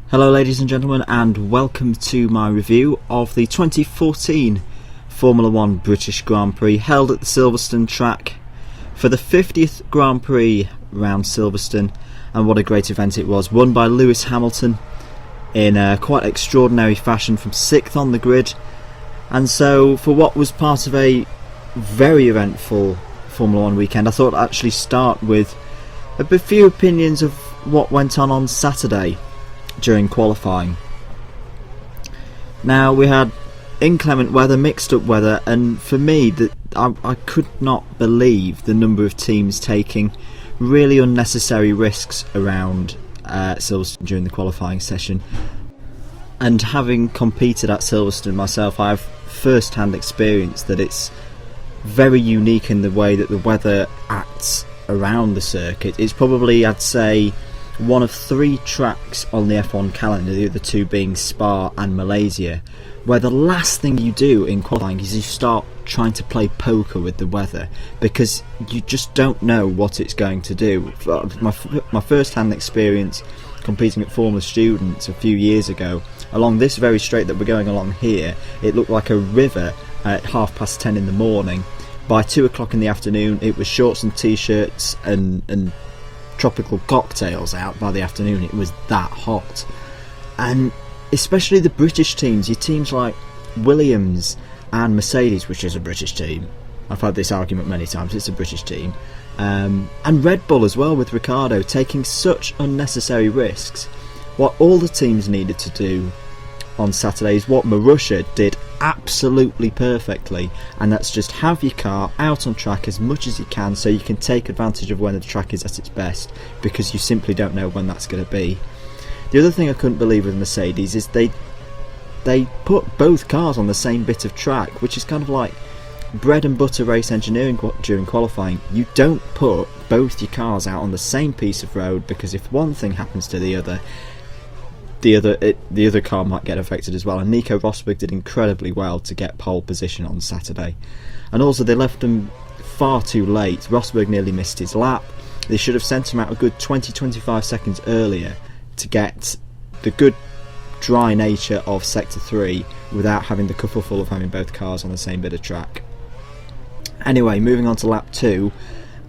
Hello ladies and gentlemen, and welcome to my review of the 2014 Formula 1 British Grand Prix held at the Silverstone track for the 50th Grand Prix round Silverstone. And what a great event it was, won by Lewis Hamilton in quite extraordinary fashion from 6th on the grid. And so for what was part of a very eventful Formula 1 weekend, I thought I'd actually start with a few opinions of what went on Saturday during qualifying. Now, we had inclement weather, mixed up weather, and for me I could not believe the number of teams taking really unnecessary risks around Silverstone during the qualifying session. And having competed at Silverstone myself, I have first-hand experience that it's very unique in the way that the weather acts around the circuit. It's probably, I'd say, one of 3 tracks on the F1 calendar, the other 2 being Spa and Malaysia, where the last thing you do in qualifying is you start trying to play poker with the weather, because you just don't know what it's going to do. My first-hand experience competing at Formula Students a few years ago, along this very straight that we're going along here, it looked like a river at 10:30 in the morning. By 2 o'clock in the afternoon it was shorts and t-shirts and tropical cocktails out. By the afternoon it was that hot. And especially the British teams, your teams like Williams and Mercedes, which is a British team, I've had this argument many times, it's a British team, and Red Bull as well, with Ricciardo taking such unnecessary risks. What all the teams needed to do on Saturday is what Marussia did absolutely perfectly, and that's just have your car out on track as much as you can so you can take advantage of when the track is at its best, because you simply don't know when that's going to be. The other thing I couldn't believe with Mercedes is they put both cars on the same bit of track, which is kind of like bread and butter race engineering during qualifying. You don't put both your cars out on the same piece of road, because if one thing happens to the other car might get affected as well. And Nico Rosberg did incredibly well to get pole position on Saturday. And also they left him far too late. Rosberg nearly missed his lap. They should have sent him out a good 20-25 seconds earlier to get the good dry nature of Sector 3 without having the kerfuffle of having both cars on the same bit of track. Anyway, moving on to lap 2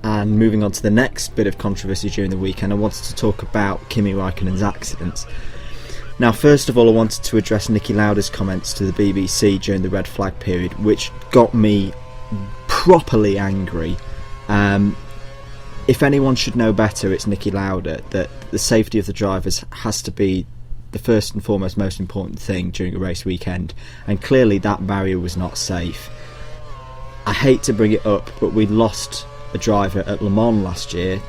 and moving on to the next bit of controversy during the weekend, I wanted to talk about Kimi Räikkönen's accident. Now, first of all, I wanted to address Niki Lauda's comments to the BBC during the red flag period, which got me properly angry. If anyone should know better, it's Niki Lauda, that the safety of the drivers has to be the first and foremost most important thing during a race weekend, and clearly that barrier was not safe. I hate to bring it up, but we lost a driver at Le Mans last year,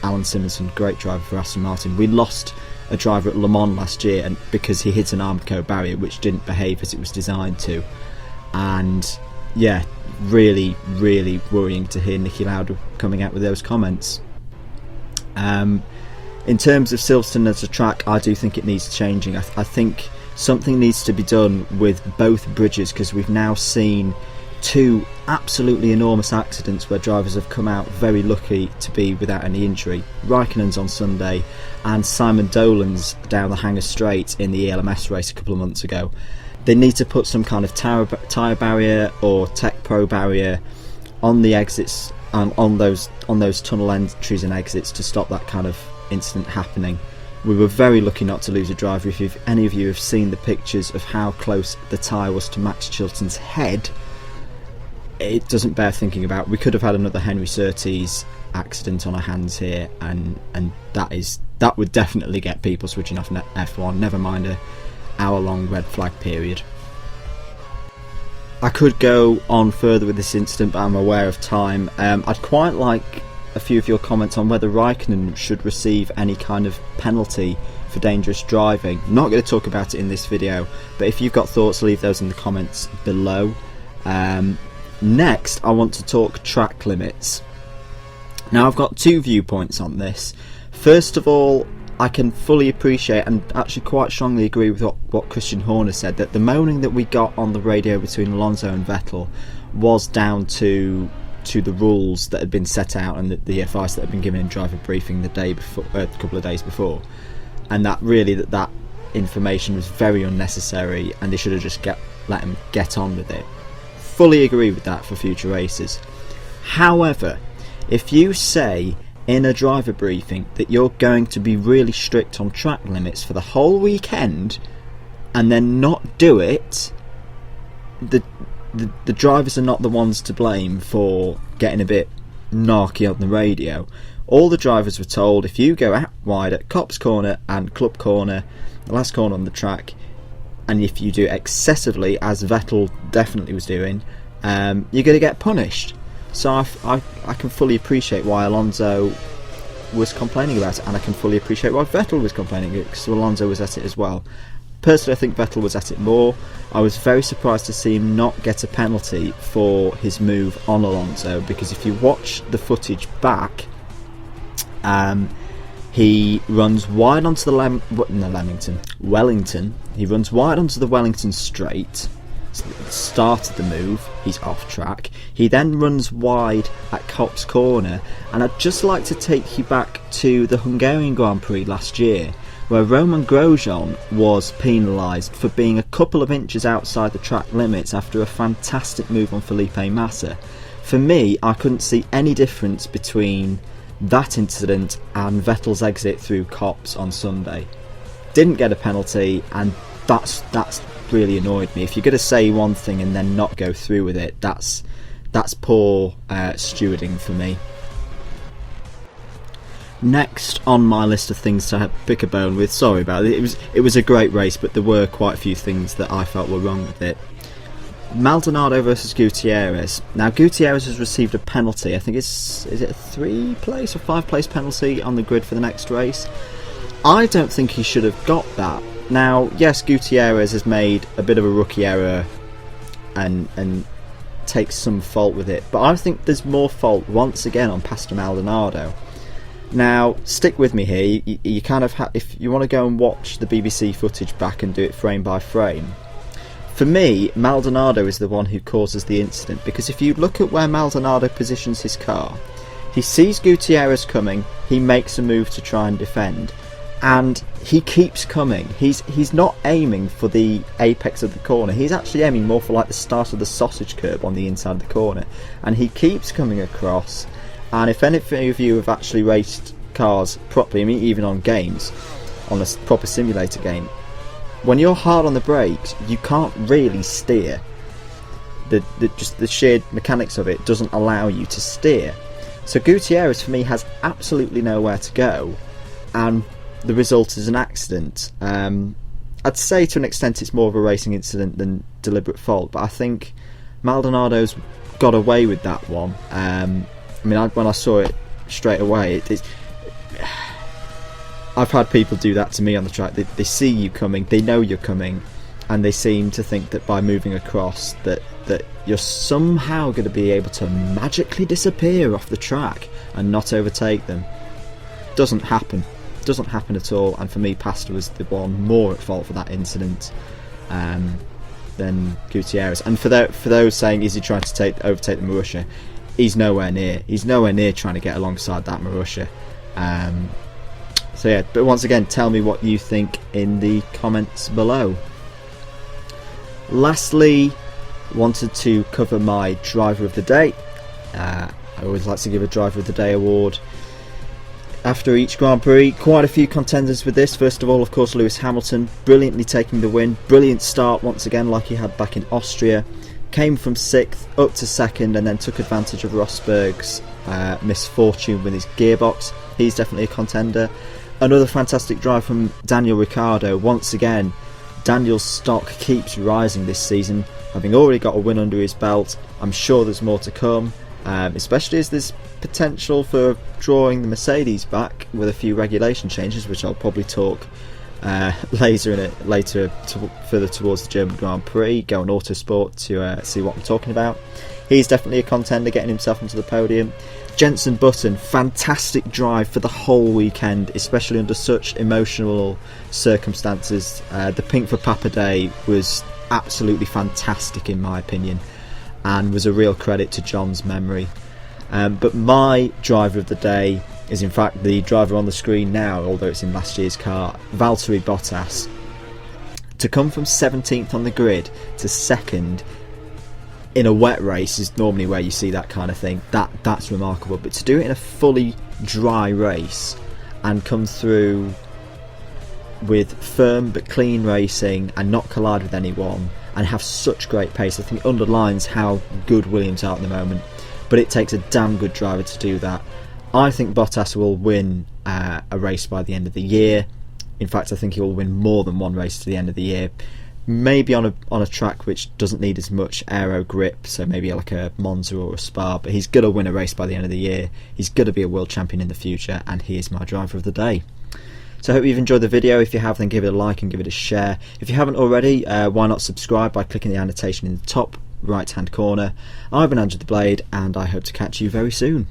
Alan Simonson, great driver for Aston Martin. We lost a driver at Le Mans last year and because he hit an Armco barrier which didn't behave as it was designed to. And yeah, really worrying to hear Niki Lauda coming out with those comments. In terms of Silverstone as a track, I do think it needs changing. I think something needs to be done with both bridges, because we've now seen 2 absolutely enormous accidents where drivers have come out very lucky to be without any injury. Raikkonen's on Sunday, and Simon Dolan's down the Hanger Straight in the ELMS race a couple of months ago. They need to put some kind of tyre barrier or Tech Pro barrier on the exits, on those tunnel entries and exits, to stop that kind of incident happening. We were very lucky not to lose a driver. If any of you have seen the pictures of how close the tyre was to Max Chilton's head, it doesn't bear thinking about. We could have had another Henry Surtees accident on our hands here, and that would definitely get people switching off F1, never mind a hour-long red flag period. I could go on further with this incident, but I'm aware of time. I'd quite like a few of your comments on whether Raikkonen should receive any kind of penalty for dangerous driving. I'm not going to talk about it in this video, but if you've got thoughts, leave those in the comments below. Next, I want to talk track limits. Now, I've got 2 viewpoints on this. First of all, I can fully appreciate and actually quite strongly agree with what Christian Horner said, that the moaning that we got on the radio between Alonso and Vettel was down to the rules that had been set out and the advice that had been given in driver briefing the day before, a couple of days before. and that information was very unnecessary, and they should have just let him get on with it. Fully agree with that for future races. However, if you say in a driver briefing that you're going to be really strict on track limits for the whole weekend and then not do it, the drivers are not the ones to blame for getting a bit narky on the radio. All the drivers were told, if you go out wide at Copse Corner and Club Corner, the last corner on the track, and if you do it excessively, as Vettel definitely was doing, you're going to get punished. So I can fully appreciate why Alonso was complaining about it, and I can fully appreciate why Vettel was complaining, because Alonso was at it as well. Personally, I think Vettel was at it more. I was very surprised to see him not get a penalty for his move on Alonso, because if you watch the footage back, he runs wide onto the Wellington. He runs wide onto the Wellington straight. Started the move, he's off track. He then runs wide at Copse Corner, and I'd just like to take you back to the Hungarian Grand Prix last year, where Roman Grosjean was penalised for being a couple of inches outside the track limits after a fantastic move on Felipe Massa. For me, I couldn't see any difference between that incident and Vettel's exit through Copse on Sunday. Didn't get a penalty, and that's really annoyed me. If you're going to say one thing and then not go through with it, that's poor stewarding for me. Next on my list of things to pick a bone with, sorry about it, it was a great race, but there were quite a few things that I felt were wrong with it. Maldonado versus Gutierrez. Now Gutierrez has received a penalty. I think is it a 3-place or 5-place penalty on the grid for the next race. I don't think he should have got that. Now, yes, Gutierrez has made a bit of a rookie error and takes some fault with it, but I think there's more fault once again on Pastor Maldonado. Now, stick with me here. You kind of if you want to go and watch the BBC footage back and do it frame by frame. For me, Maldonado is the one who causes the incident, because if you look at where Maldonado positions his car, he sees Gutierrez coming, he makes a move to try and defend, and he keeps coming. He's not aiming for the apex of the corner, he's actually aiming more for like the start of the sausage curb on the inside of the corner, and he keeps coming across. And if any of you have actually raced cars properly, I mean even on games, on a proper simulator game, when you're hard on the brakes, you can't really steer. Just the sheer mechanics of it doesn't allow you to steer. So Gutierrez, for me, has absolutely nowhere to go, and the result is an accident. I'd say to an extent it's more of a racing incident than deliberate fault, but I think Maldonado's got away with that one. When I saw it straight away, I've had people do that to me on the track. They see you coming, they know you're coming, and they seem to think that by moving across that you're somehow going to be able to magically disappear off the track and not overtake them. Doesn't happen at all. And for me, Pastor was the one more at fault for that incident than Gutierrez. And for those saying, is he trying to overtake the Marussia, he's nowhere near trying to get alongside that Marussia. So yeah, but once again, tell me what you think in the comments below. Lastly, wanted to cover my driver of the day. I always like to give a driver of the day award after each Grand Prix. Quite a few contenders with this. First of all, of course, Lewis Hamilton, brilliantly taking the win. Brilliant start once again, like he had back in Austria. Came from 6th up to 2nd, and then took advantage of Rosberg's misfortune with his gearbox. He's definitely a contender. Another fantastic drive from Daniel Ricciardo. Once again, Daniel's stock keeps rising this season, having already got a win under his belt. I'm sure there's more to come, especially as there's potential for drawing the Mercedes back with a few regulation changes, which I'll probably talk later further towards the German Grand Prix. Go on Autosport to see what I'm talking about. He's definitely a contender, getting himself onto the podium. Jenson Button, fantastic drive for the whole weekend, especially under such emotional circumstances. The Pink for Papa Day was absolutely fantastic in my opinion, and was a real credit to John's memory. But my driver of the day is in fact the driver on the screen now, although it's in last year's car, Valtteri Bottas. To come from 17th on the grid to 2nd in a wet race is normally where you see that kind of thing. That's remarkable, but to do it in a fully dry race and come through with firm but clean racing and not collide with anyone and have such great pace, I think underlines how good Williams are at the moment. But it takes a damn good driver to do that. I think Bottas will win a race by the end of the year. In fact, I think he will win more than one race to the end of the year. Maybe on a track which doesn't need as much aero grip, so maybe like a Monza or a Spa, but he's going to win a race by the end of the year. He's going to be a world champion in the future, and he is my driver of the day. So I hope you've enjoyed the video. If you have, then give it a like and give it a share. If you haven't already, why not subscribe by clicking the annotation in the top right hand corner. I've been Andrew the Blade, and I hope to catch you very soon.